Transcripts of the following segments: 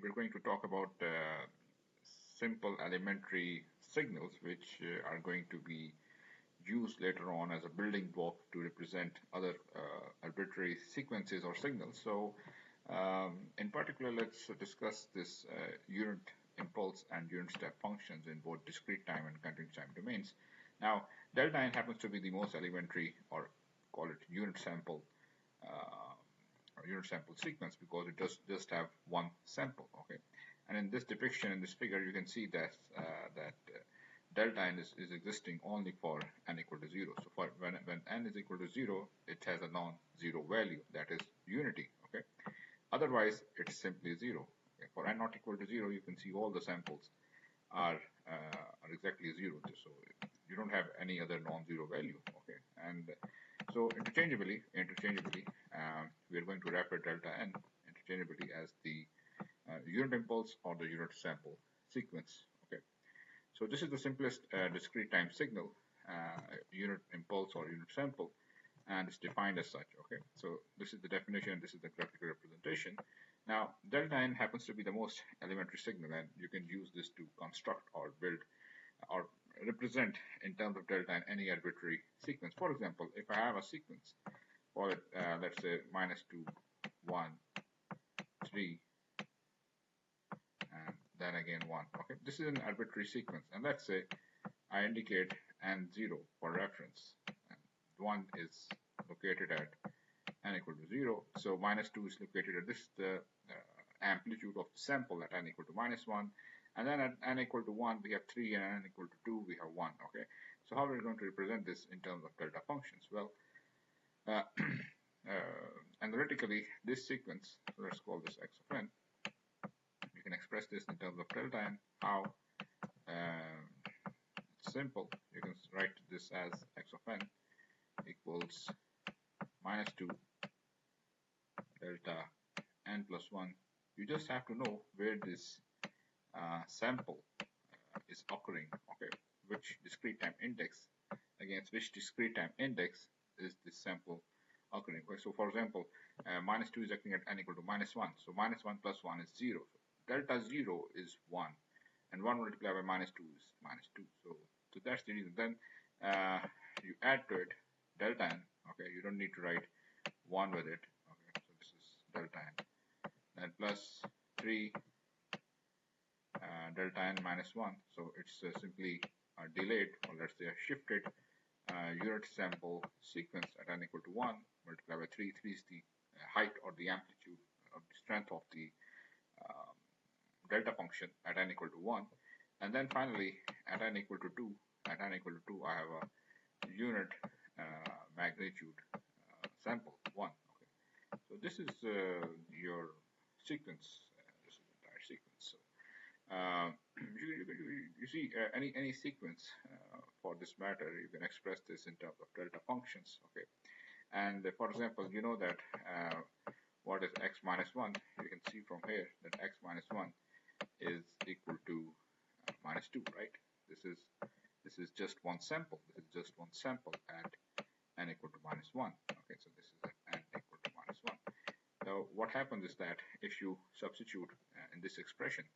we're going to talk about simple elementary signals which are going to be used later on as a building block to represent other arbitrary sequences or signals. So in particular, let's discuss this unit impulse and unit step functions in both discrete time and continuous time domains. Now, delta n happens to be the most elementary, or call it unit sample or unit sample sequence, because it does just have one sample. Okay, and in this depiction, in this figure, you can see that delta n is existing only for n equal to 0. So for when n is equal to 0, it has a non-zero value, that is unity. Okay, otherwise it's simply 0. Okay? For n not equal to 0, you can see all the samples are exactly 0. So you don't have any other non-zero value. Okay, and so interchangeably, we are going to refer delta n interchangeably as the unit impulse or the unit sample sequence. Okay, so this is the simplest discrete time signal, unit impulse or unit sample, and it's defined as such. Okay, so this is the definition, this is the graphical representation. Now, delta n happens to be the most elementary signal, and you can use this to construct or build or represent in terms of delta n any arbitrary sequence. For example, if I have a sequence, call it let's say -2, 1, 3, and then again 1. Okay, this is an arbitrary sequence, and let's say I indicate n0 for reference, and 1 is located at n equal to 0, so -2 is located at this the amplitude of the sample at n equal to -1, and then at n equal to 1 we have 3, and n equal to 2 we have 1. Okay, so how are we going to represent this in terms of delta functions? Well, analytically, this sequence, so let's call this x of n, you can express this in terms of delta n. How? It's simple. You can write this as x of n equals -2 delta n plus 1. You just have to know where this sample is occurring. Okay, which discrete time index, against which discrete time index is this sample occurring. Okay, so for example, -2 is acting at n equal to -1, so -1 plus 1 is 0. So delta 0 is 1, and 1 multiplied by -2 is -2. So that's the reason. Then you add to it delta n. Okay, you don't need to write 1 with it. Okay, so this is delta n. Then plus 3 delta n minus 1. So it's simply delayed, or let's say a shifted unit sample sequence at n equal to 1 multiplied by 3. 3 is the height or the amplitude or the strength of the delta function at n equal to 1. And then finally at n equal to 2, I have a unit magnitude sample 1. Okay, so this is your sequence. This is the entire sequence. So you see any sequence for this matter, you can express this in terms of delta functions. Okay, and for example, you know that what is x minus 1? You can see from here that x minus 1 is equal to -2, right? This is just one sample. This is just one sample at n equal to -1. Okay, so this is at n equal to -1. Now, what happens is that if you substitute in this expression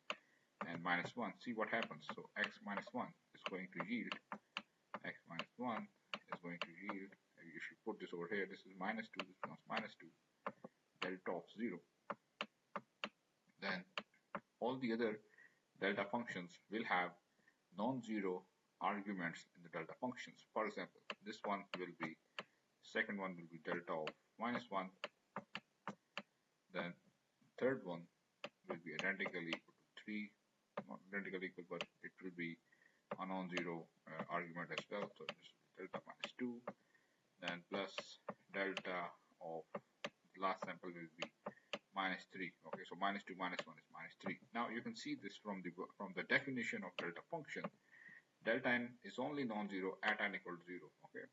and -1, see what happens. So x minus 1 is going to yield if you put this over here, this is -2, this becomes -2, delta of 0. Then all the other delta functions will have non-zero arguments in the delta functions. For example, this one will be, second one will be delta of -1, then third one will be identically equal to 3, not identically equal, but it will be a non-zero argument as well. So this is delta -2, then plus delta of the last sample will be -3. Okay, so -2 minus 1 is -3. Now you can see this from the definition of delta function. Delta n is only non-zero at n equal to 0. Okay,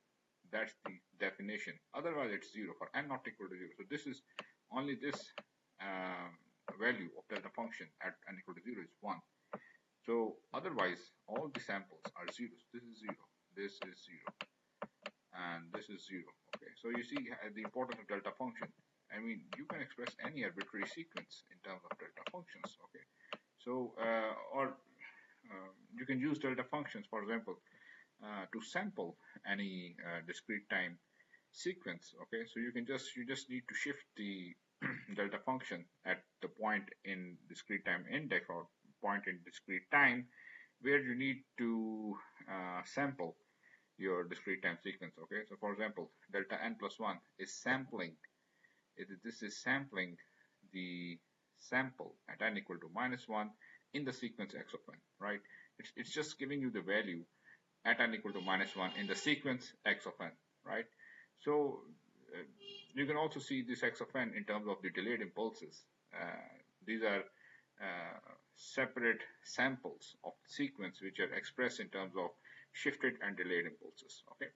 that's the definition. Otherwise, it's 0 for n not equal to 0. So this is only this value of delta function at n equal to 0 is 1. So otherwise, all the samples are zeros. This is 0. This is 0. And this is 0. Okay, so you see the importance of delta function. I mean, you can express any arbitrary sequence in terms of delta functions. Okay, So, or you can use delta functions, for example, to sample any discrete time sequence. Okay, so you just need to shift the delta function at the point in discrete time index or point in discrete time where you need to sample your discrete time sequence. Okay, so for example, delta n plus 1 is sampling. This is sampling the sample at n equal to minus 1 in the sequence x of n, right? It's just giving you the value at n equal to minus 1 in the sequence x of n, right? So uh, you can also see this x of n in terms of the delayed impulses. These are separate samples of the sequence which are expressed in terms of shifted and delayed impulses. Okay.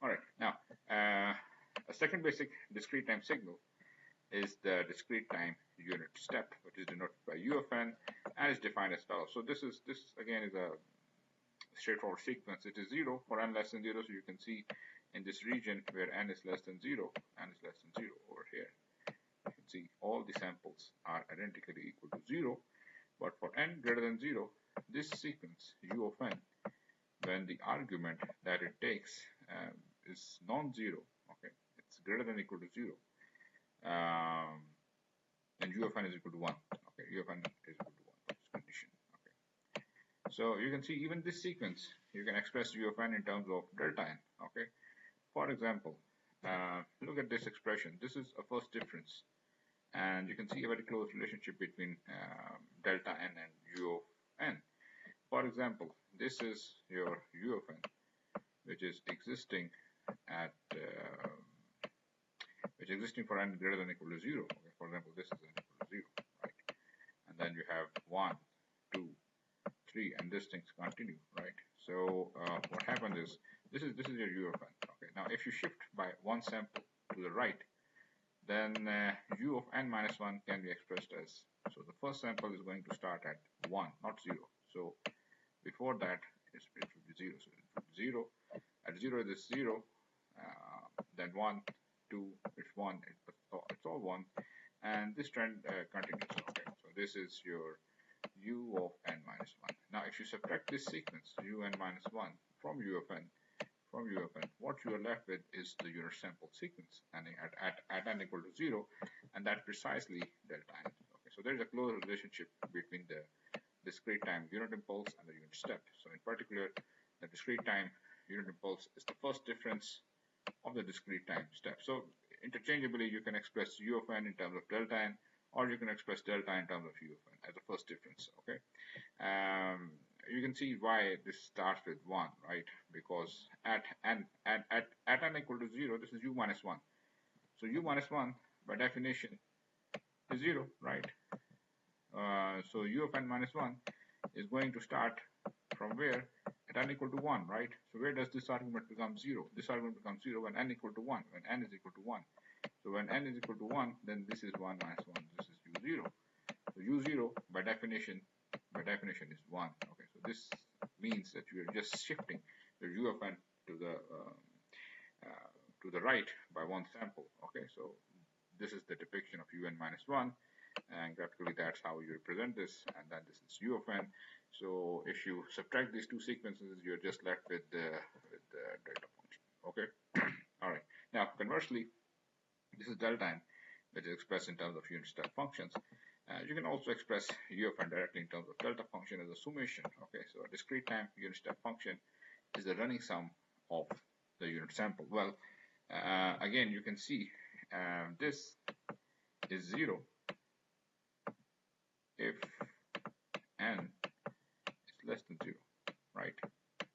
All right. Now, a second basic discrete time signal is the discrete time unit step, which is denoted by u of n and is defined as follows. So this again is a straightforward sequence. It is 0 for n less than 0. So you can see in this region where n is less than 0, n is less than 0 over here. You can see all the samples are identically equal to 0. But for n greater than 0, this sequence u of n, when the argument that it takes is non-zero, okay, it's greater than or equal to 0, then u of n is equal to 1. Okay, u of n is equal to 1. This condition. Okay. So you can see even this sequence, you can express u of n in terms of delta n. Okay. For example, look at this expression. This is a first difference, and you can see a very close relationship between delta n and u of n. For example, this is your u of n, which is existing at which is existing for n greater than or equal to 0. Okay, for example, this is n equal to 0, right? And then you have 1, 2, 3, and these things continue, right? So what happens is this is your u of n. Okay, now if you shift by one sample to the right, then u of n minus 1 can be expressed as, so the first sample is going to start at 1, not 0. So before that it will be 0. So it will be 0. At 0 it is 0. Then 1, 2, it's 1. It's all 1. And this trend continues. Okay. So this is your u of n minus 1. Now if you subtract this sequence u n minus 1 from u of n, what you are left with is the unit sample sequence and at n equal to 0, and that's precisely delta n. Okay, so there's a close relationship between the discrete time unit impulse and the unit step. So in particular, the discrete time unit impulse is the first difference of the discrete time step. So interchangeably, you can express u of n in terms of delta n, or you can express delta in terms of u of n as the first difference. Okay. You can see why this starts with 1, right? Because at n equal to 0, this is u minus 1. So u minus 1 by definition is 0, right? So u of n minus 1 is going to start from where? At n equal to 1, right? So where does this argument become 0? This argument becomes 0 when n equal to 1, when n is equal to 1. So when n is equal to 1, then this is 1 minus 1. This is u0. So u0 by definition is 1. Okay, so this means that you are just shifting your u of n to the right by one sample. Okay, so this is the depiction of un minus 1, and graphically that's how you represent this, and then this is u of n. So if you subtract these two sequences, you're just left with the delta function. Okay. All right. Now conversely, this is delta n, which is expressed in terms of unit step functions. You can also express u of n directly in terms of delta function as a summation. Okay, so a discrete time unit step function is the running sum of the unit sample. Well, again, you can see this is 0 if n is less than 0, right?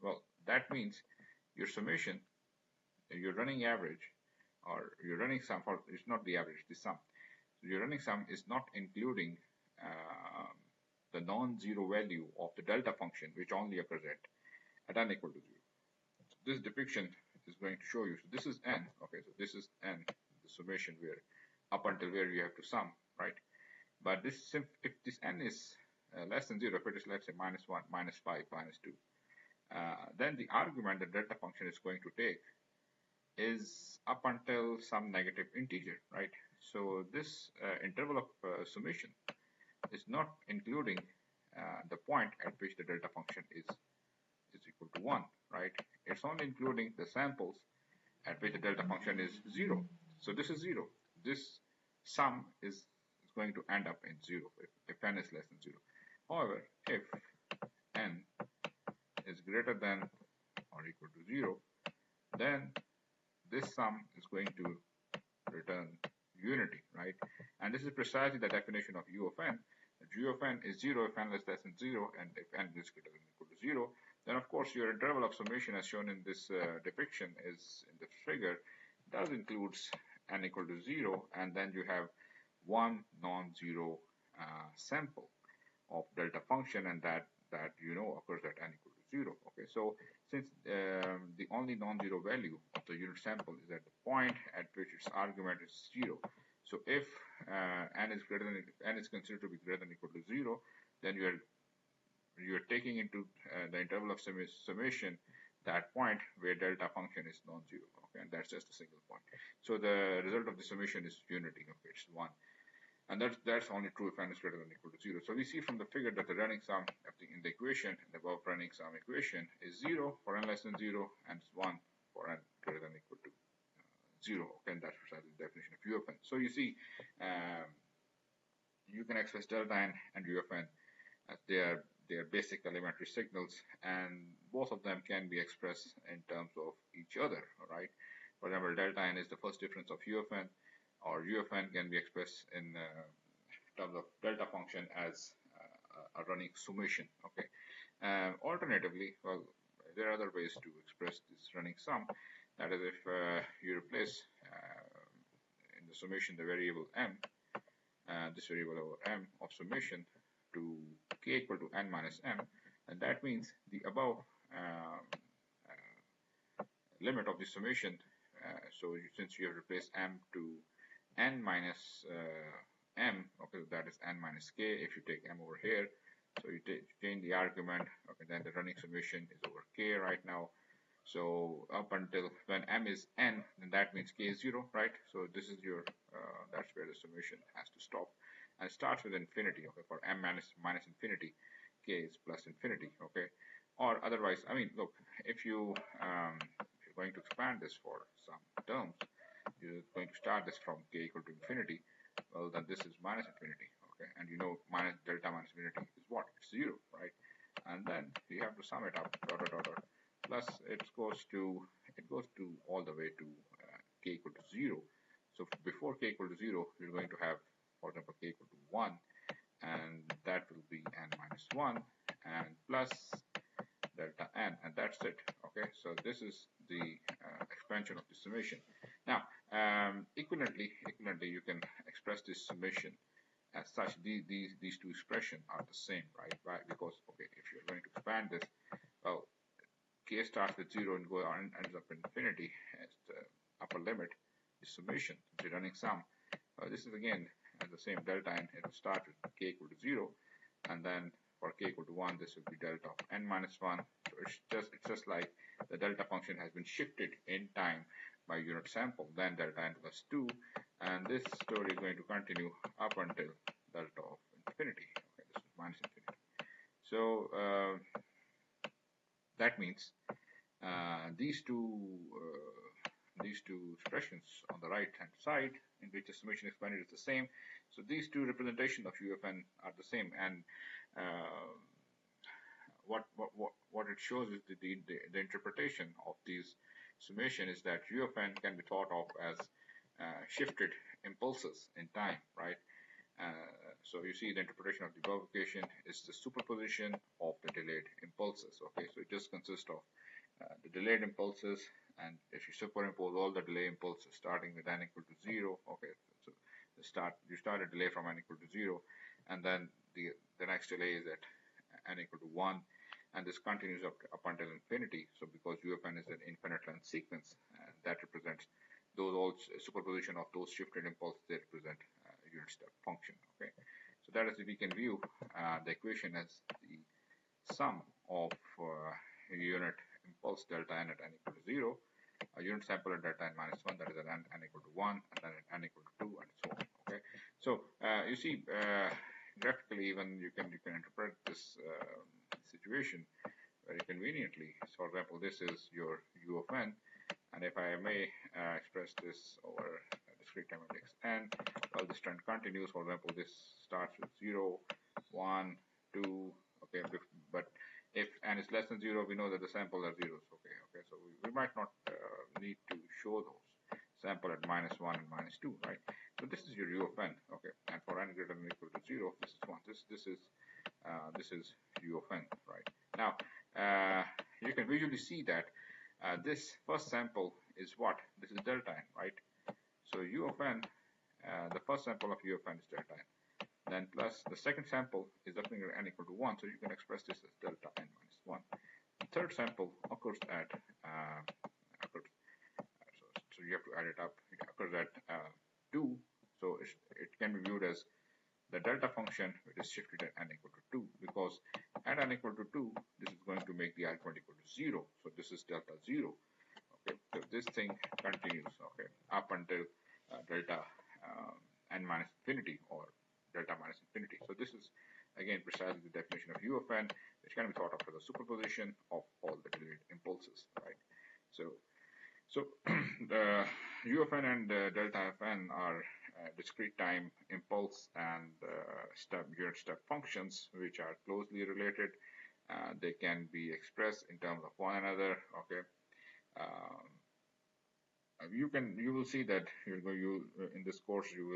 Well, that means your summation, your running average, or your running sum, or it's not the average, the sum. So your running sum is not including the non-zero value of the delta function, which only occurs at n equal to 0. So this depiction is going to show you. So this is n. Okay, so this is n, the summation where up until where you have to sum, right? But this, if this n is less than 0, if it is, let's say, minus 1, minus 5, minus 2, then the argument the delta function is going to take is up until some negative integer, right? So this interval of summation is not including the point at which the delta function is equal to 1, right? It's only including the samples at which the delta function is 0. So this is 0. This sum is going to end up in 0 if n is less than 0. However, if n is greater than or equal to 0, then this sum is going to return unity, right? And this is precisely the definition of U of n. G of n is 0 if n is less than 0, and if n is greater than or equal to 0, then of course your interval of summation as shown in this depiction is in the figure does includes n equal to 0, and then you have one non-zero sample of delta function, and that you know occurs at n equal to 0. Okay, so since the only non-zero value of the unit sample is at the point at which its argument is 0, so if n is greater than n is considered to be greater than or equal to 0, then you are taking into the interval of summation that point where delta function is non-zero. Okay, and that's just a single point. So the result of the summation is unity. Okay, it's 1. And that's only true if n is greater than or equal to 0. So we see from the figure that the running sum in the equation, the above running sum equation, is 0 for n less than 0 and 1 for n greater than or equal to 0. Okay, and that's precisely the definition of U of n. So you see, you can express delta n and U of n as their basic elementary signals, and both of them can be expressed in terms of each other. Right? For example, delta n is the first difference of U of n, or U of n can be expressed in terms of delta function as a running summation. Okay. Alternatively, well, there are other ways to express this running sum. That is, if you replace in the summation the variable m, this variable over m of summation to k equal to n minus m, and that means the above limit of the summation. So since you have replaced m to n minus m, okay, that is n minus k. If you take m over here, so you change the argument, okay, then the running summation is over k right now. So up until when m is n, then that means k is 0, right? So this is your, that's where the summation has to stop. And it starts with infinity, okay? For m minus infinity, k is plus infinity, okay? Or otherwise, I mean, look, if you're going to expand this for some terms, you're going to start this from k equal to infinity, well, then this is minus infinity, okay? And you know minus delta minus infinity is what? It's 0, right? And then you have to sum it up, dot, dot, dot, dot. Plus it goes to all the way to k equal to 0. So before k equal to 0, you're going to have, for example, k equal to 1, and that will be n minus 1, and plus delta n, and that's it. Okay, so this is the expansion of the summation. Now, equivalently, you can express this summation as such. These two expressions are the same, right? Why? Because, okay, if you're going to expand this, well, k starts with 0 and ends up in infinity as the upper limit, the summation, the running sum. This is again as the same delta n. It will start with k equal to 0, and then for k equal to 1, this will be delta of n minus 1. So it's just like the delta function has been shifted in time by unit sample, then delta n plus 2, and this story is going to continue up until delta of infinity. Okay, this is minus infinity. So that means these two expressions on the right hand side, in which the summation expanded is the same. So these two representations of U of n are the same, and what it shows is the interpretation of these summation is that U of n can be thought of as shifted impulses in time, right? So you see the interpretation of the above equation is the superposition of the delayed impulses. Okay, so it just consists of the delayed impulses, and if you superimpose all the delay impulses starting with n equal to 0, okay, so you start a delay from n equal to 0, and then the next delay is at n equal to 1, and this continues up until infinity. So because U of n is an infinite length sequence, that represents those all superposition of those shifted impulses, they represent unit step function. Okay, so that is, we can view the equation as the sum of unit impulse delta n at n equal to 0, a unit sample at delta n minus 1, that is at n equal to 1, and then at n equal to 2, and so on. Okay, so you see, graphically even you can interpret this situation very conveniently. So for example, this is your u of n, and if I may express this over a discrete time index n, well, this trend continues. For example, this starts with 0, 1, 2, okay, but if n is less than 0, we know that the sample are zeros. Okay, so we might not need to show those sample at -1 and -2, right? So this is your u of n, okay, and for n greater than or equal to 0, this is 1. This is u of n, right? Now you can visually see that this first sample is what? This is delta n, right? So u of n, the first sample of u of n is delta n. Then plus the second sample is nothing greater than n equal to 1, so you can express this as delta n minus 1. The third sample occurs at so you have to add it up. It occurs at 2, so it can be viewed as the delta function which is shifted at n equal to 2, because at n equal to 2, this is going to make the argument equal to 0. So this is delta 0. Okay, so this thing continues, okay, up until delta n minus infinity or delta minus infinity. So this is again precisely the definition of u of n, which can be thought of as a superposition of all the delayed impulses, right? So the u of n and delta f n are discrete time impulse and unit step functions which are closely related. They can be expressed in terms of one another. Okay, you will see that in this course you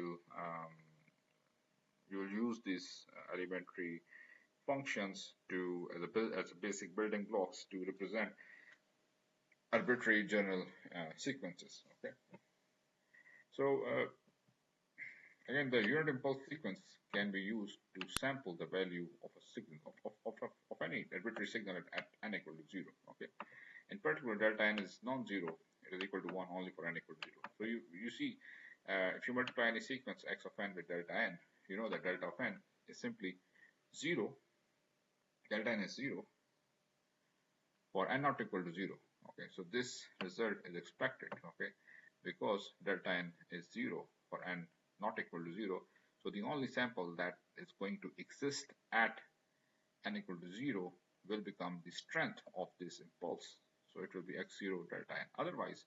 will use these elementary functions as a basic building blocks to represent arbitrary general sequences. Okay, so again, the unit impulse sequence can be used to sample the value of a signal of any arbitrary signal at n equal to 0. Okay, in particular, delta n is non-zero. It is equal to 1 only for n equal to 0. So you see, if you multiply any sequence x of n with delta n, you know that delta of n is simply 0. Delta n is 0 for n not equal to 0. Okay, so this result is expected. Okay, because delta n is 0 for n not equal to 0. So the only sample that is going to exist at n equal to 0 will become the strength of this impulse. So it will be x0 delta n. Otherwise,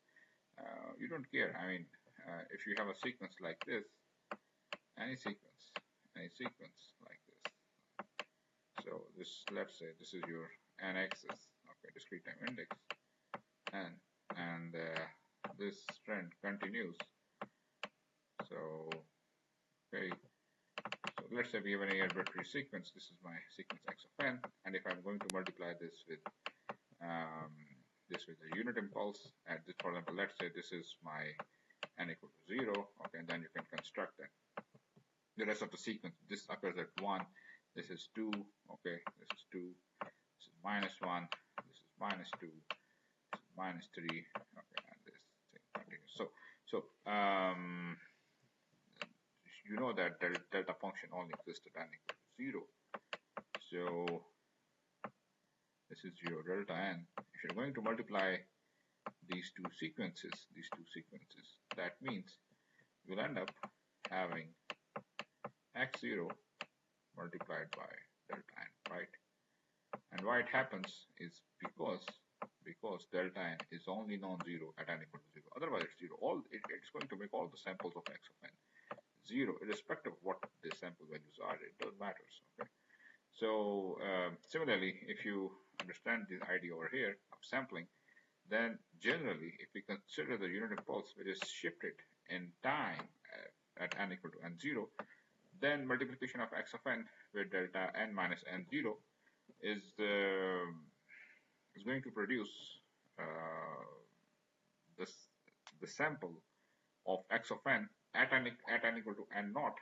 you don't care. I mean, if you have a sequence like this, any sequence like this. So this, let's say, this is your n axis, okay, discrete time index, and this trend continues. So okay, so let's say we have any arbitrary sequence. This is my sequence x of n, and if I'm going to multiply this with a unit impulse, at this, for example, let's say this is my n equal to 0. Okay, and then you can construct that. The rest of the sequence, this occurs at 1. This is 2. Okay, this is 2. This is -1. This is -2. This is -3. Okay, and this thing continues. So you know that delta function only exists at n equal to 0. So this is your delta n. If you're going to multiply these two sequences, that means you'll end up having x0 multiplied by delta n, right? And why it happens is because delta n is only non-zero at n equal to 0. Otherwise, it's 0. It's going to make all the samples of x of n 0, irrespective of what the sample values are. It doesn't matter. Okay. So similarly, if you understand the idea over here of sampling, then generally, if we consider the unit impulse which is shifted in time at n equal to n0, then multiplication of x of n with delta n minus n0 is going to produce the sample of x of n at n equal to n naught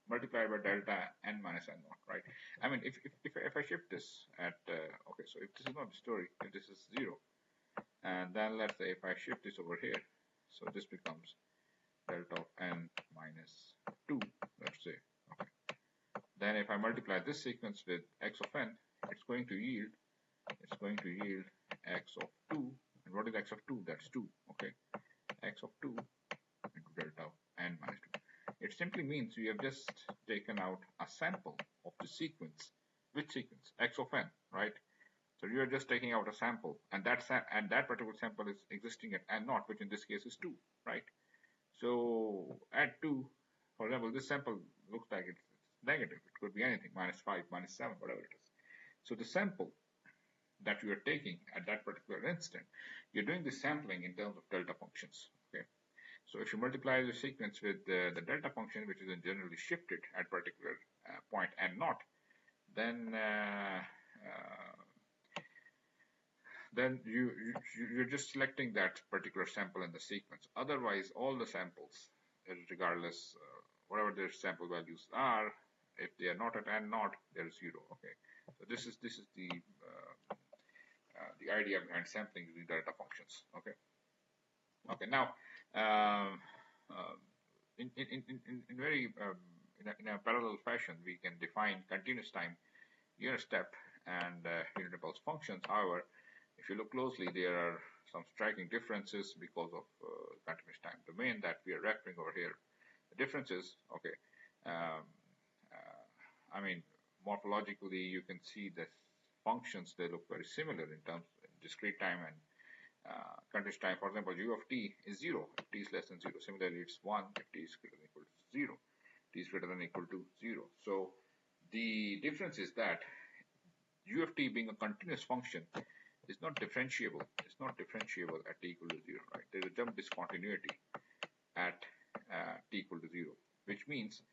multiplied by delta n minus n naught, right? I mean, if I shift this at okay, so if this is not the story, if this is 0, and then let's say if I shift this over here, so this becomes delta of n minus 2, let's say. Okay. Then if I multiply this sequence with x of n, it's going to yield x of 2. And what is x of 2? That's 2. Okay, x of 2 into delta of n minus 2. It simply means you have just taken out a sample of the sequence. Which sequence? X of n, right? So you are just taking out a sample, and that particular sample is existing at n naught, which in this case is 2, right? So at 2, for example, this sample looks like it's negative. It could be anything, -5, -7, whatever it is. So the sample that you are taking at that particular instant, you're doing the sampling in terms of delta functions. Okay. So if you multiply the sequence with the delta function, which is generally shifted at particular point n naught, then you're just selecting that particular sample in the sequence. Otherwise, all the samples, regardless whatever their sample values are, if they are not at n naught, they're 0. Okay, so this is the idea behind sampling using delta functions. Okay. Okay. Now, um, in very in a parallel fashion, we can define continuous time, unit step, and unit impulse functions. However, if you look closely, there are some striking differences because of continuous time domain that we are referring over here. The differences, okay, um, I mean, morphologically, you can see the functions, they look very similar in terms of discrete time and continuous time. For example, u of t is 0 if t is less than 0. Similarly, it's 1 if t is greater than equal to 0. T is greater than equal to 0. So the difference is that u of t being a continuous function is not differentiable. It's not differentiable at t equal to 0, right? There's a jump discontinuity at t equal to 0, which means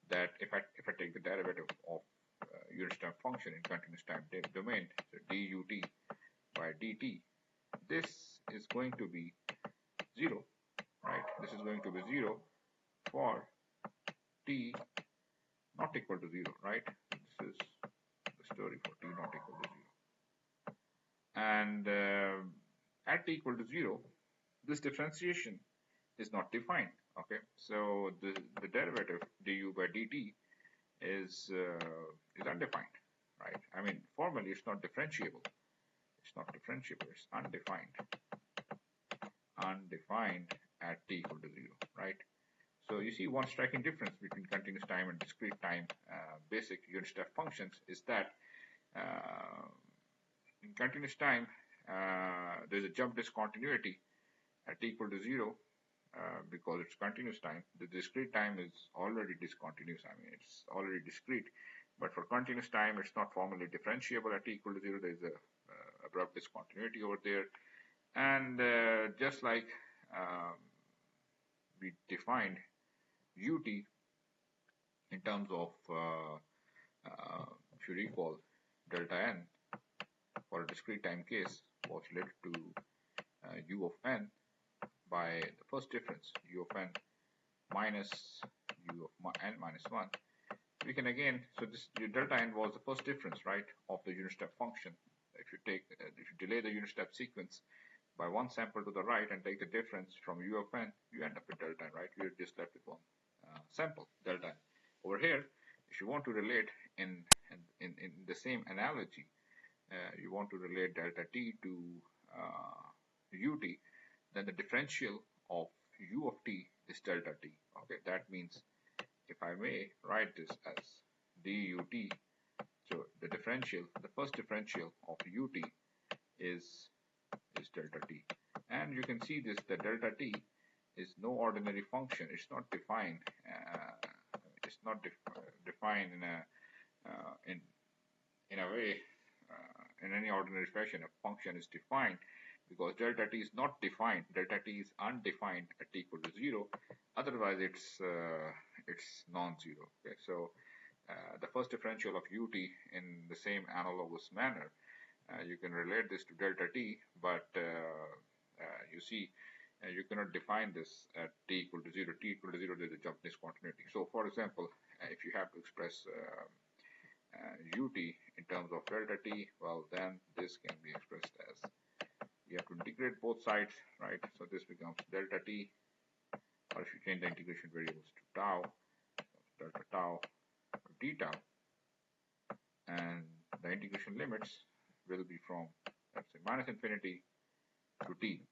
that if I take the derivative of unit step function in continuous time domain, so dut by dt, this is going to be 0, right? This is going to be 0 for t not equal to 0, right? This is the story for t not equal to 0. And at t equal to 0, this differentiation is not defined. Okay, so the derivative du by dt is undefined, right? I mean, formally it's not differentiable. It's not differentiable. It's undefined. Undefined at t equal to 0, right? So you see one striking difference between continuous time and discrete time basic unit step functions is that in continuous time there's a jump discontinuity at t equal to 0 because it's continuous time. The discrete time is already discontinuous. I mean, it's already discrete. But for continuous time, it's not formally differentiable at t equal to 0. There's a abrupt discontinuity over there. And just like we defined ut in terms of, if you recall, delta n for a discrete time case was related to u of n by the first difference, u of n minus u of n minus 1. We can again, so this delta n was the first difference, right, of the unit step function. If you delay the unit step sequence by one sample to the right and take the difference from u of n, you end up with delta n, right? You're just left with one sample, delta n. Over here, if you want to relate in the same analogy, you want to relate delta t to ut, then the differential of u of t is delta t. Okay, that means if I may write this as dut, so the differential, the first differential of ut is delta t, and you can see this, the delta t is no ordinary function. It's not defined. It's not defined in a way in any ordinary fashion. A function is defined because delta t is not defined. Delta t is undefined at t equal to 0. Otherwise, it's non-zero. Okay, so the first differential of ut in the same analogous manner, you can relate this to delta t, but you see, you cannot define this at t equal to 0. T equal to 0, there's a jump discontinuity. So, for example, if you have to express ut in terms of delta t, well, then this can be expressed as, you have to integrate both sides, right? So this becomes delta t, or if you change the integration variables to tau, delta tau d tau, and the integration limits will be from, let's say, minus infinity to t.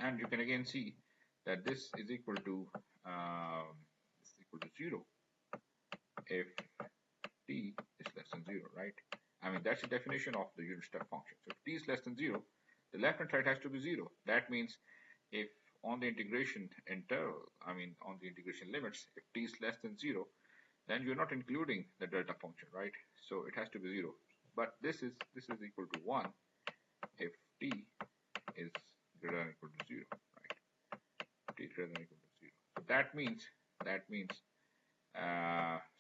And you can again see that this is equal to equal to 0 if t is less than 0, right? I mean, that's the definition of the unit step function. So if t is less than 0, the left hand side has to be 0. That means if on the integration interval, I mean on the integration limits, if t is less than 0, then you're not including the delta function, right? So it has to be 0. But this is equal to 1 if t is greater than or equal to 0, right? T is greater than or equal to 0. So that means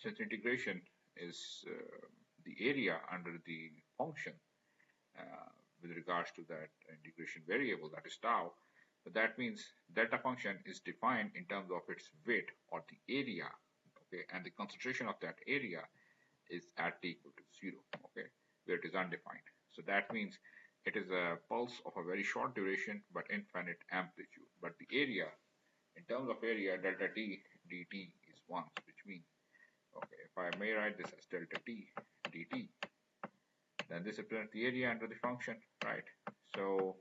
since integration is the area under the function with regards to that integration variable, that is tau, so that means delta function is defined in terms of its weight or the area, okay, and the concentration of that area is at t equal to 0, okay, where it is undefined. So that means it is a pulse of a very short duration but infinite amplitude. But the area, in terms of area, delta t dt is 1, which means, okay, if I may write this as delta t dt, then this represents the area under the function, right? So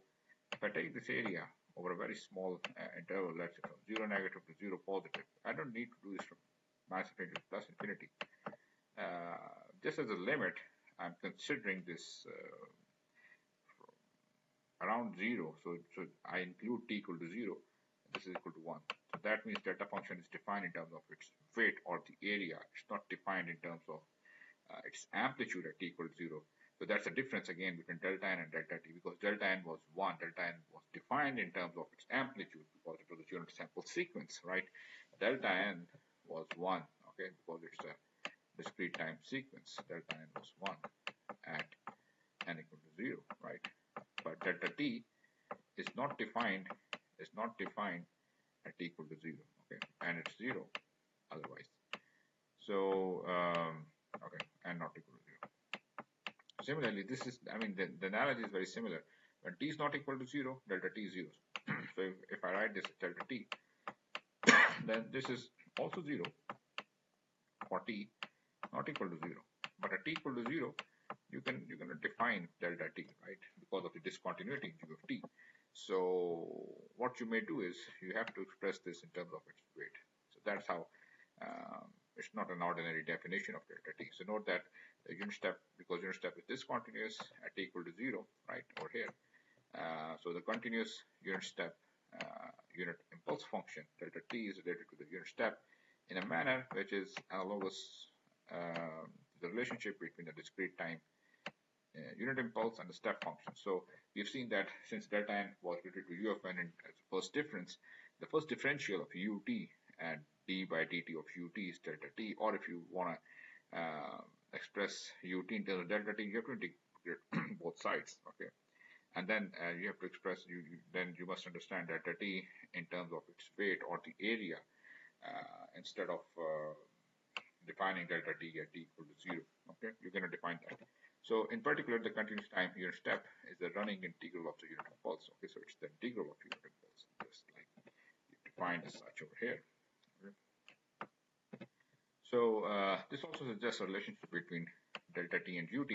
if I take this area over a very small interval, let's say from 0 negative to 0 positive, I don't need to do this from minus infinity to plus infinity. Just as a limit, I'm considering this around 0, so I include t equal to 0, this is equal to 1. So that means delta function is defined in terms of its weight or the area. It's not defined in terms of its amplitude at t equal to 0. So that's the difference again between delta n and delta t, because delta n was 1, delta n was defined in terms of its amplitude because it was a unit sample sequence, right? Delta n was 1, okay, because it's a discrete time sequence. Delta n was 1 at n equal to 0, right? But delta t is not defined at t equal to 0, okay, and it's 0 otherwise. So okay, and not equal to 0. Similarly, this is, I mean, the analogy is very similar. When t is not equal to 0, delta t is 0. So if I write this as delta t, then this is also 0 for t not equal to 0. But at t equal to 0, you're going to define delta t, right, because of the discontinuity in g of t. So what you may do is you have to express this in terms of its weight. So that's how it's not an ordinary definition of delta t. So note that the unit step, because unit step is discontinuous at t equal to 0, right, over here. So the continuous unit step unit impulse function delta t is related to the unit step in a manner which is analogous to the relationship between the discrete time unit impulse and the step function. So we've seen that since delta n was related to u of n as the first difference, the first differential of ut and d by dt of ut is delta t, or if you want to express ut in terms of delta t, you have to integrate both sides, okay, and then you have to express then you must understand delta t in terms of its weight or the area instead of defining delta t at t equal to 0, okay, you're going to define that. So in particular, the continuous time unit step is the running integral of the unit impulse, okay, so it's the integral of unit impulse, just like you defined as such over here. Okay. So this also suggests a relationship between delta t and ut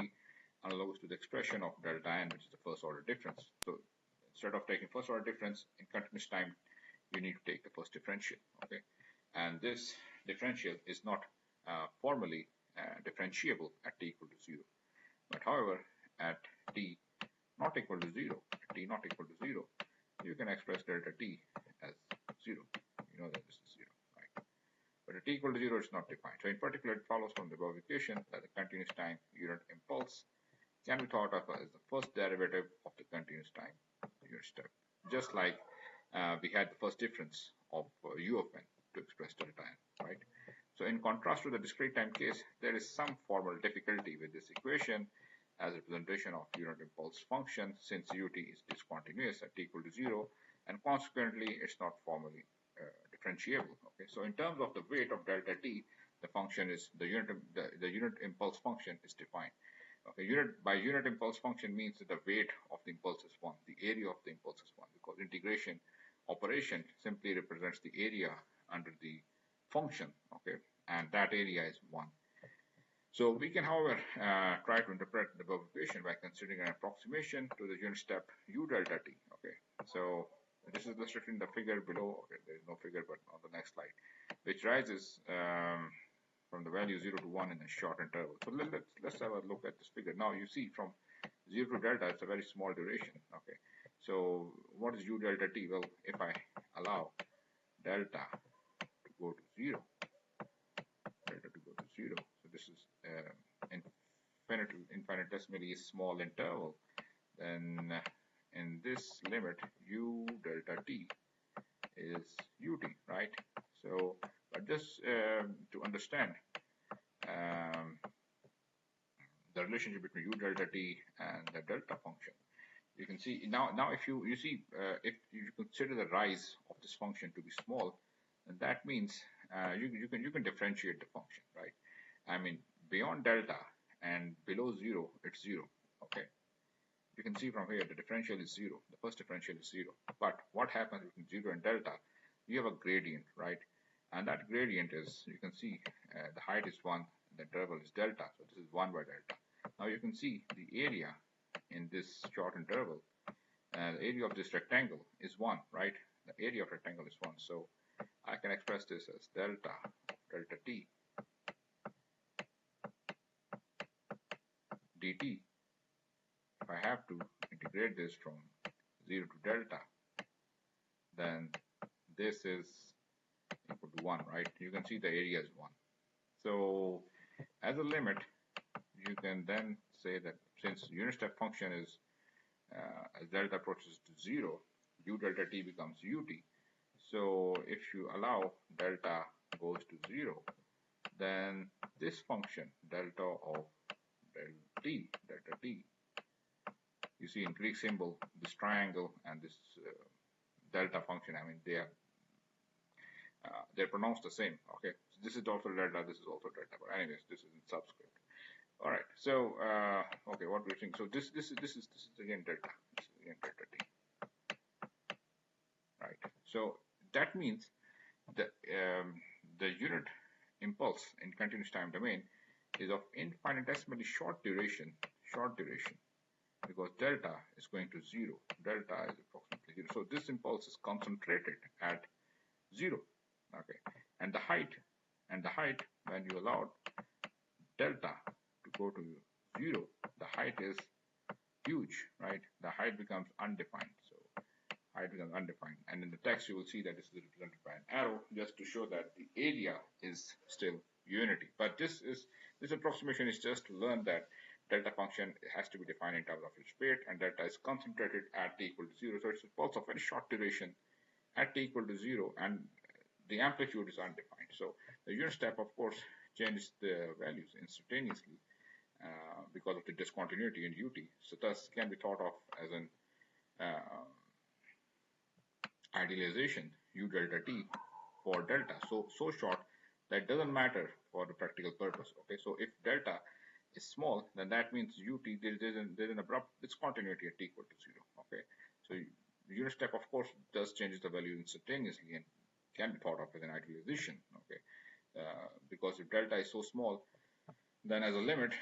analogous to the expression of delta n, which is the first order difference. So instead of taking first order difference in continuous time, you need to take the first differential, okay, and this differential is not formally differentiable at t equal to 0. But however, at t not equal to 0, you can express delta t as 0. You know that this is 0, right? But at t equal to 0, it's not defined. So in particular, it follows from the above equation that the continuous time unit impulse can be thought of as the first derivative of the continuous time unit step, just like we had the first difference of u of n to express delta n, right? So in contrast to the discrete time case, there is some formal difficulty with this equation as representation of unit impulse function, since ut is discontinuous at t equal to 0, and consequently it's not formally differentiable. Okay, so in terms of the weight of delta t, the function is the unit impulse function is defined. Okay, unit impulse function means that the weight of the impulse is 1, the area of the impulse is 1, because integration operation simply represents the area under the function, okay, and that area is 1. So we can, however, try to interpret the above equation by considering an approximation to the unit step u delta t, okay. So This is illustrated in the figure below. Okay, there is no figure, but on the next slide, which rises from the value 0 to 1 in a short interval. So let's have a look at this figure. Now you see from 0 to delta, it's a very small duration. Okay, so what is u delta t? Well, if I allow delta to go to 0, so this is infinitesimally small interval, then in this limit u delta t is ut, right? So, but just to understand um, the relationship between u delta t and the delta function, you can see now if you see if you consider the rise of this function to be small, then that means you can differentiate the function, right? I mean, beyond delta and below 0, it's 0. Okay, you can see from here the differential is 0. The first differential is 0. But what happens between 0 and delta? You have a gradient, right? And that gradient is, you can see the height is 1, the interval is delta. So this is 1 by delta. Now you can see the area in this short interval, the area of this rectangle is 1, right? The area of rectangle is 1. So I can express this as delta t dt. If I have to integrate this from 0 to delta, then this is equal to 1, right? You can see the area is 1. So as a limit, you can then say that since unit step function is as delta approaches to 0, u delta t becomes ut. So if you allow delta goes to 0, then this function delta of delta t, you see in Greek symbol, this triangle and this delta function, I mean, they're pronounced the same. Okay, so this is also delta, this is also delta, but anyways, this is in subscript. All right, so okay, what we're saying, so this is again delta, this is again delta t, right? So that means the unit impulse in continuous time domain is of infinitesimally short duration, because delta is going to 0. Delta is approximately 0. So this impulse is concentrated at 0. Okay, and the height when you allow delta to go to 0, the height is huge, right? The height becomes undefined. So height becomes undefined, and in the text you will see that this is represented by an arrow just to show that the area is still unity. But this approximation is just to learn that delta function has to be defined in terms of its weight, and delta is concentrated at t equal to 0. So it's a pulse of very short duration at t equal to 0, and the amplitude is undefined. So the unit step, of course, changes the values instantaneously because of the discontinuity in ut. So thus can be thought of as an idealization u delta t for delta. So short that doesn't matter for the practical purpose. Okay, so if delta is small, then that means ut there's an abrupt discontinuity at t equal to 0. Okay, so the unit step, of course, does changes the value instantaneously and can be thought of as an idealization. Okay, because if delta is so small, then as a limit,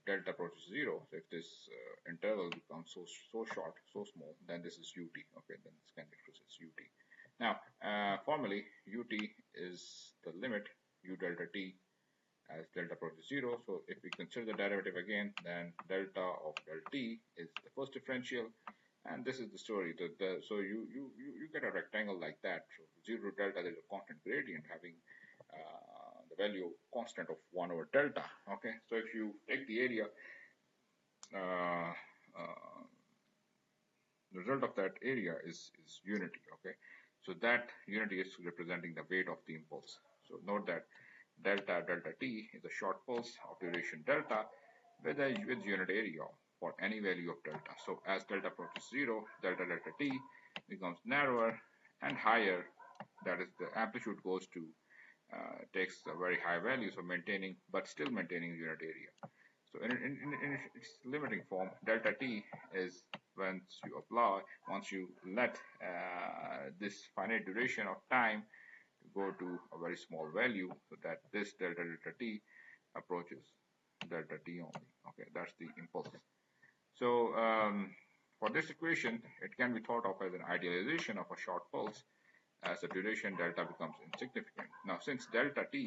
delta approaches 0. So if this interval becomes so short, so small, then this is ut. Okay, then this can be expressed as ut. Now, formally, ut is the limit u delta t as delta approaches 0. So if we consider the derivative again, then delta of delta t is the first differential, and this is the story. So you get a rectangle like that. So 0 to delta, there is a constant gradient having the value constant of 1 over delta. Okay, so if you take the area, the result of that area is unity. Okay, so that unity is representing the weight of the impulse. So note that delta t is a short pulse of duration delta with unit area for any value of delta. So as delta approaches 0, delta t becomes narrower and higher. That is, the amplitude goes to takes a very high value, so still maintaining unit area. So in its limiting form, delta t is once you let this finite duration of time go to a very small value, so that this delta t approaches delta t only. Okay, that's the impulse. So for this equation, it can be thought of as an idealization of a short pulse as the duration delta becomes insignificant. Now, since delta t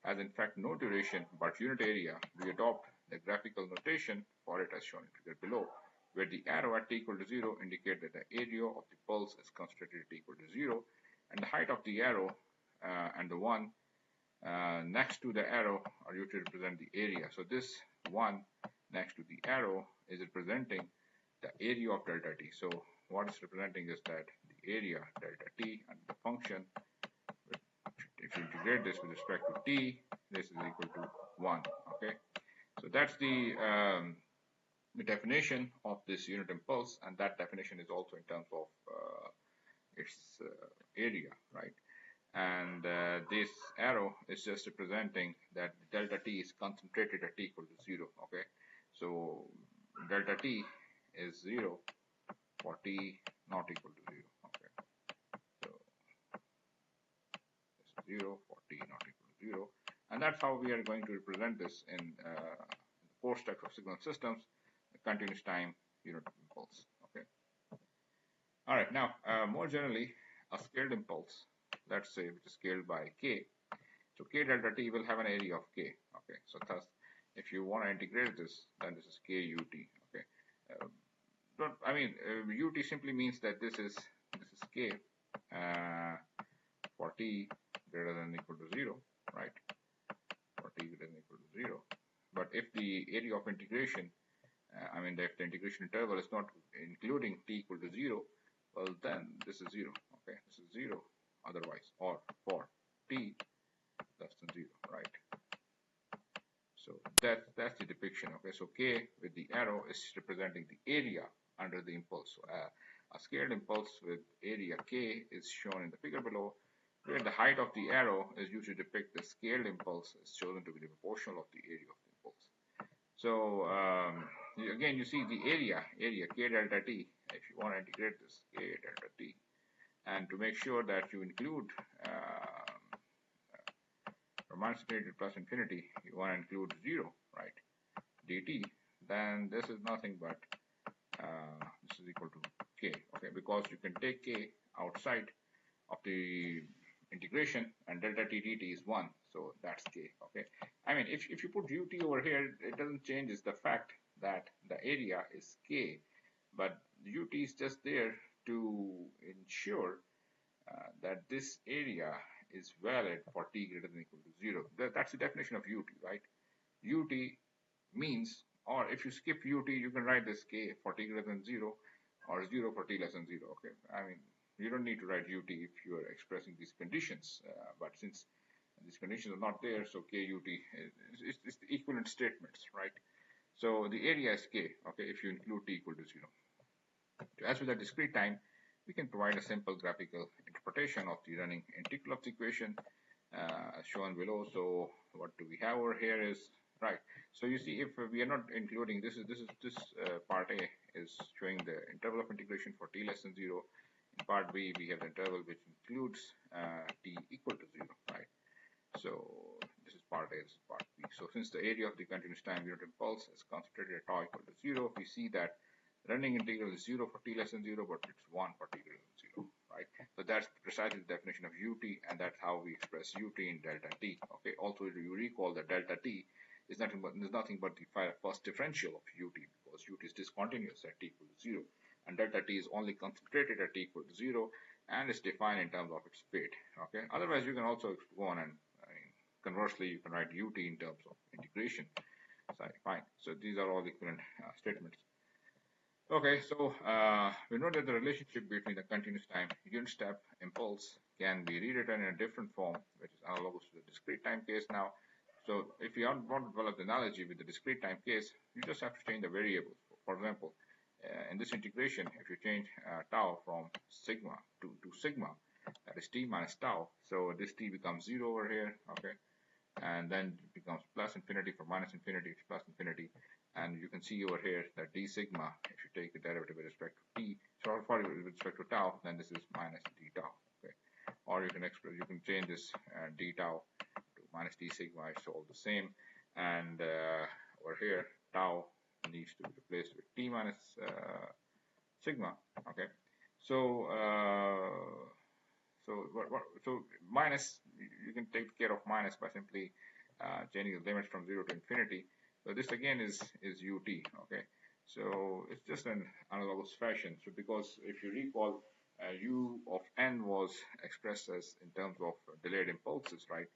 has in fact no duration but unit area, we adopt the graphical notation for it as shown in figure below, where the arrow at t equal to 0 indicate that the area of the pulse is concentrated at t equal to 0, and the height of the arrow and the 1 next to the arrow are used to represent the area. So this 1 next to the arrow is representing the area of delta t. So what it's representing is that the area delta t and the function, if you integrate this with respect to t, this is equal to 1. Okay, so that's the definition of this unit impulse, and that definition is also in terms of its area, right? And this arrow is just representing that delta t is concentrated at t equal to 0. Okay, so delta t is 0 for t not equal to 0. Okay, so this is 0 for t not equal to 0, and that's how we are going to represent this in the course text of signal systems, the continuous time unit impulse. Okay, all right, now more generally, a scaled impulse, let's say, which is scaled by k. So k delta t will have an area of k. Okay, so thus, if you want to integrate this, then this is k ut. Okay, ut simply means that this is k for t greater than or equal to 0, right? For t greater than or equal to 0. But if the area of integration, if the integration interval is not including t equal to 0, well then this is 0. Okay, this is 0 otherwise, or for t less than 0, right? So that's the depiction. Okay, so k with the arrow is representing the area under the impulse. So, a scaled impulse with area k is shown in the figure below, where the height of the arrow is used to depict the scaled impulse is chosen to be the proportional of the area of the impulse. So again, you see the area k delta t. If you want to integrate this k delta t, and to make sure that you include from minus infinity to plus infinity, you want to include 0, right? dt, then this is nothing but this is equal to k. Okay, because you can take k outside of the integration, and delta t dt is 1, so that's k. Okay, if you put ut over here, it doesn't change the fact that the area is k, but ut is just there to ensure that this area is valid for t greater than or equal to 0. That's the definition of ut, right? Ut means, or if you skip ut, you can write this k for t greater than 0, or 0 for t less than 0. Okay, you don't need to write ut if you are expressing these conditions, but since these conditions are not there, so k ut is the equivalent statements, right? So the area is k, okay, if you include t equal to 0. As with the discrete time, we can provide a simple graphical interpretation of the running integral of the equation as shown below. So what do we have over here is, right, so you see, if we are not including this part A is showing the interval of integration for t less than 0. In part B, we have the interval which includes t equal to 0, right? So this is part A, this is part B. So since the area of the continuous time unit impulse is concentrated at tau equal to 0, we see that running integral is 0 for t less than 0, but it's 1 for t greater than 0, right? So that's precisely the definition of ut, and that's how we express ut in delta t. Okay, also you recall that delta t is nothing but the first differential of ut, because ut is discontinuous at t equal to 0, and delta t is only concentrated at t equal to 0, and is defined in terms of its fate. Okay, otherwise you can also go on and conversely you can write ut in terms of integration. Fine. So these are all equivalent statements. Okay, so we know that the relationship between the continuous time unit step impulse can be rewritten in a different form, which is analogous to the discrete time case now. So if you want to develop the analogy with the discrete time case, you just have to change the variables. For example, in this integration, if you change tau from sigma to sigma, that is t minus tau, so this t becomes 0 over here, okay, and then it becomes plus infinity. From minus infinity to plus infinity, and you can see over here that d sigma, if you take the derivative with respect to t, so for with respect to tau, then this is minus d tau. Okay, or you can change this d tau to minus d sigma. It's all the same, and over here tau needs to be replaced with t minus sigma. Okay, so so minus, you can take care of minus by simply changing the limits from 0 to infinity. So this again is ut. Okay, so it's just an analogous fashion. So because if you recall, u of n was expressed as in terms of delayed impulses, right?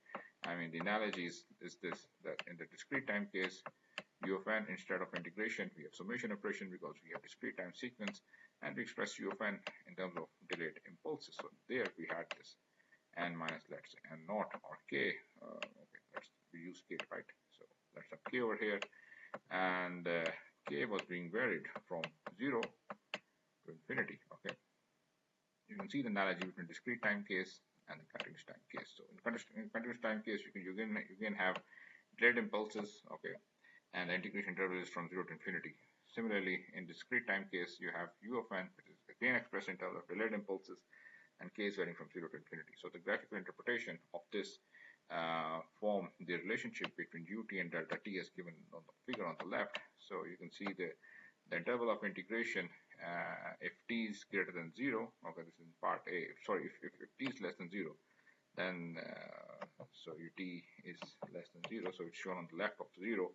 I mean, the analogy is this, that in the discrete time case, u of n, instead of integration, we have summation operation because we have discrete time sequence, and we express u of n in terms of delayed impulses. So there we had this n minus, let's say, n naught or k. Okay, we use k, right? So let's have k over here, and k was being varied from 0 to infinity. Okay, you can see the analogy between discrete time case and the continuous time case. So in continuous time case, you can have delayed impulses. Okay, and the integration interval is from 0 to infinity. Similarly, in discrete time case, you have u of n, which is again expressed in terms of delayed impulses, and k is varying from 0 to infinity. So the graphical interpretation of this form the relationship between ut and delta t as given on the figure on the left. So you can see the interval of integration if t is greater than 0. Okay, this is in part A. Sorry, if t is less than 0, then so ut is less than 0. So it's shown on the left of 0.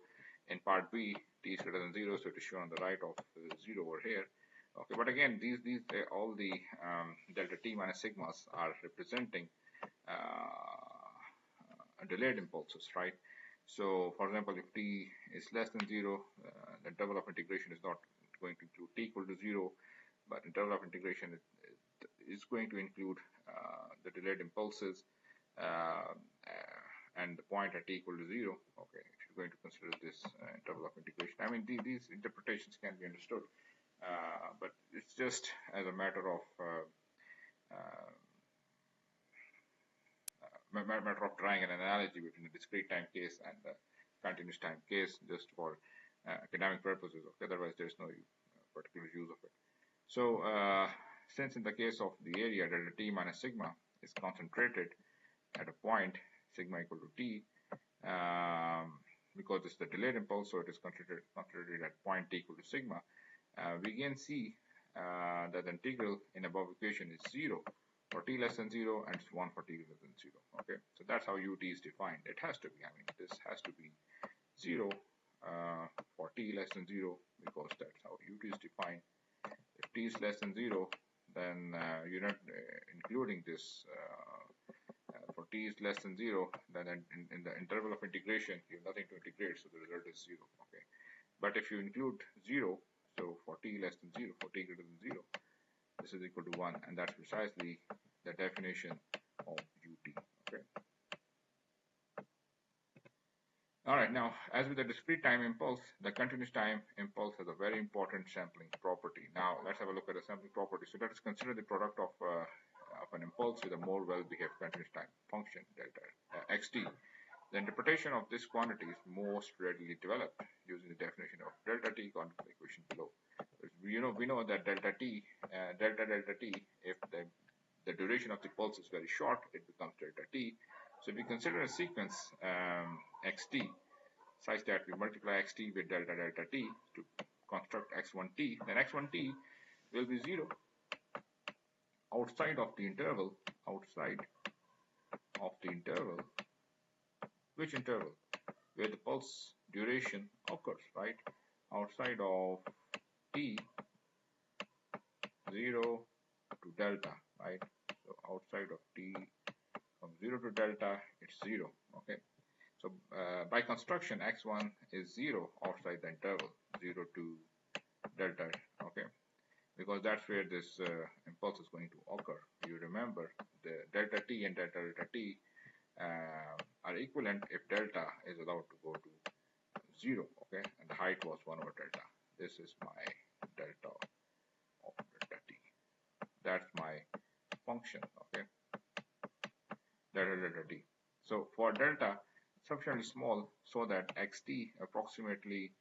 In part B, t is greater than 0, so it is shown on the right of 0 over here. Okay, but again, these all the delta t minus sigmas are representing delayed impulses, right? So, for example, if t is less than 0, the interval of integration is not going to include t equal to 0, but interval of integration is going to include the delayed impulses and the point at t equal to 0. Okay, if you're going to consider this interval of integration, I mean, these interpretations can be understood, but it's just as a matter of drawing an analogy between the discrete time case and the continuous time case, just for academic purposes. Okay, otherwise there's no particular use of it. So since in the case of the area, delta t minus sigma is concentrated at a point sigma equal to t, because it's the delayed impulse, so it is concentrated at point t equal to sigma, we can see that the integral in above equation is 0 for t less than 0 and it's 1 for t greater than 0. Okay, so that's how ut is defined. It has to be, I mean, this has to be 0 for t less than 0, because that's how ut is defined. If t is less than 0, then you're not including this. For t is less than 0, then in the interval of integration, you have nothing to integrate, so the result is 0. Okay, but if you include 0, so for t less than 0, for t greater than 0, this is equal to 1, and that's precisely the definition of ut. Okay. All right, now, as with the discrete time impulse, the continuous time impulse has a very important sampling property. Now, let's have a look at the sampling property. So let us consider the product of an impulse with a more well-behaved continuous time function, delta xt. The interpretation of this quantity is most readily developed using the definition of delta t according to the equation below. We know that delta t, if the duration of the pulse is very short, it becomes delta t. So if we consider a sequence xt such that we multiply xt with delta t to construct x1t, then x1t will be 0 outside of the interval, which interval? Where the pulse duration occurs, right? Outside of t 0 to delta, right? So outside of t from 0 to delta, it's 0. Okay, so by construction, x1 is 0 outside the interval 0 to delta. Okay, because that's where this impulse is going to occur. You remember the delta t and delta t are equivalent if delta is allowed to go to 0. Okay, and the height was 1 over delta. This is my delta of delta t. That's my function. Okay, delta t. So for delta sufficiently small so that xt approximately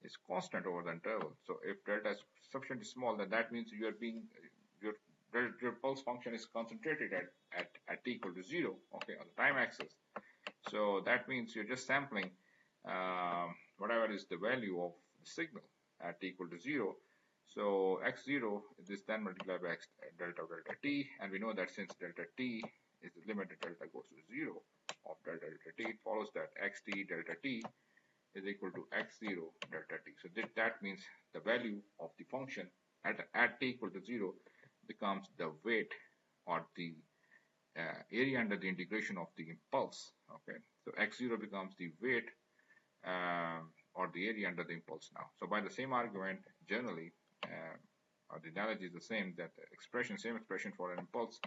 is constant over the interval. So if delta is sufficiently small, then that means your pulse function is concentrated at t equal to 0. Okay, on the time axis. So that means you're just sampling whatever is the value of the signal at t equal to 0. So x0 is then multiplied by x delta of delta t, and we know that since delta t is the limit that delta goes to 0 of delta delta t, it follows that xt delta t is equal to x0 delta t. So that means the value of the function at t equal to 0 becomes the weight or the area under the integration of the impulse. Okay, so x0 becomes the weight or the area under the impulse now. So by the same argument, generally, the analogy is the same, that the same expression for an impulse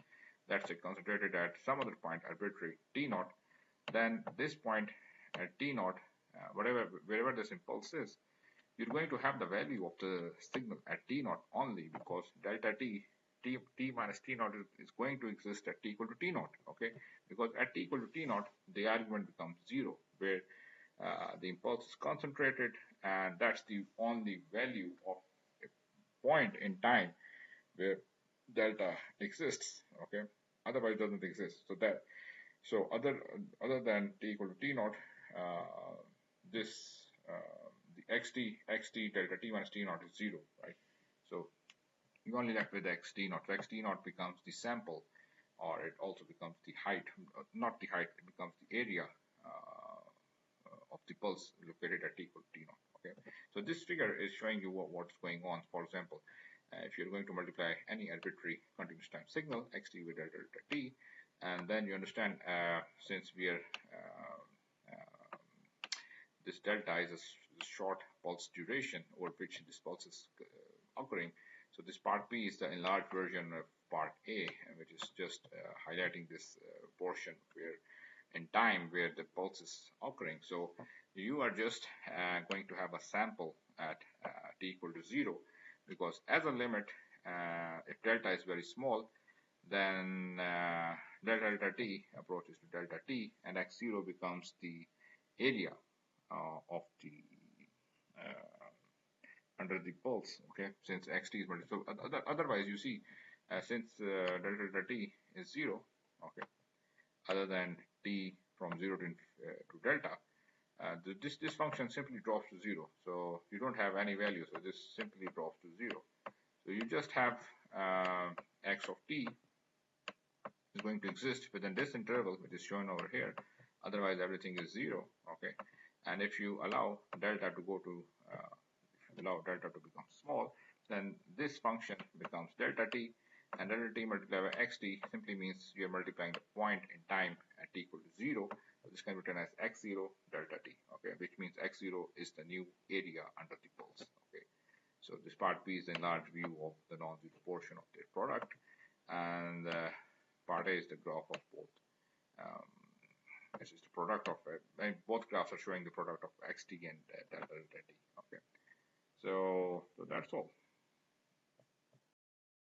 that's concentrated at some other point, arbitrary t naught, then this point at t naught, wherever this impulse is, you're going to have the value of the signal at t naught only, because delta t minus t naught is going to exist at t equal to t naught. Okay, because at t equal to t naught, the argument becomes 0, where the impulse is concentrated, and that's the only value of a point in time where delta exists. Okay, otherwise it doesn't exist. So other than t equal to t naught, this the xt delta t minus t naught is 0, right? So you only left with xt naught. So xt naught becomes the sample, or it also becomes the height, not the height, it becomes the area of the pulse located at t equal to t naught. Okay, so this figure is showing you what's going on. For example, if you're going to multiply any arbitrary continuous time signal xt with delta t, and then you understand, since we are this delta is a short pulse duration over which this pulse is occurring. So this part B is the enlarged version of part A, which is just highlighting this portion where in time where the pulse is occurring. So you are just going to have a sample at t equal to 0, because as a limit, if delta is very small, then delta t approaches to delta t, and x0 becomes the area of the under the pulse. Okay, since xt is multiple. So otherwise, you see, since delta t is 0, okay, other than t from 0 to delta, this function simply drops to 0. So you don't have any value. So this simply drops to 0. So you just have x of t is going to exist within this interval, which is shown over here. Otherwise, everything is 0. Okay, and if you allow delta to go to allow delta to become small, then this function becomes delta t, and delta t multiplied by xt simply means you are multiplying the point in time at t equal to 0. So this can be written as x0 delta t, okay, which means x0 is the new area under the pulse. Okay, so this part B is the enlarged view of the non-zero portion of their product, and part A is the graph of both. This is the product of both graphs are showing the product of xt and delta t. Okay, so that's all.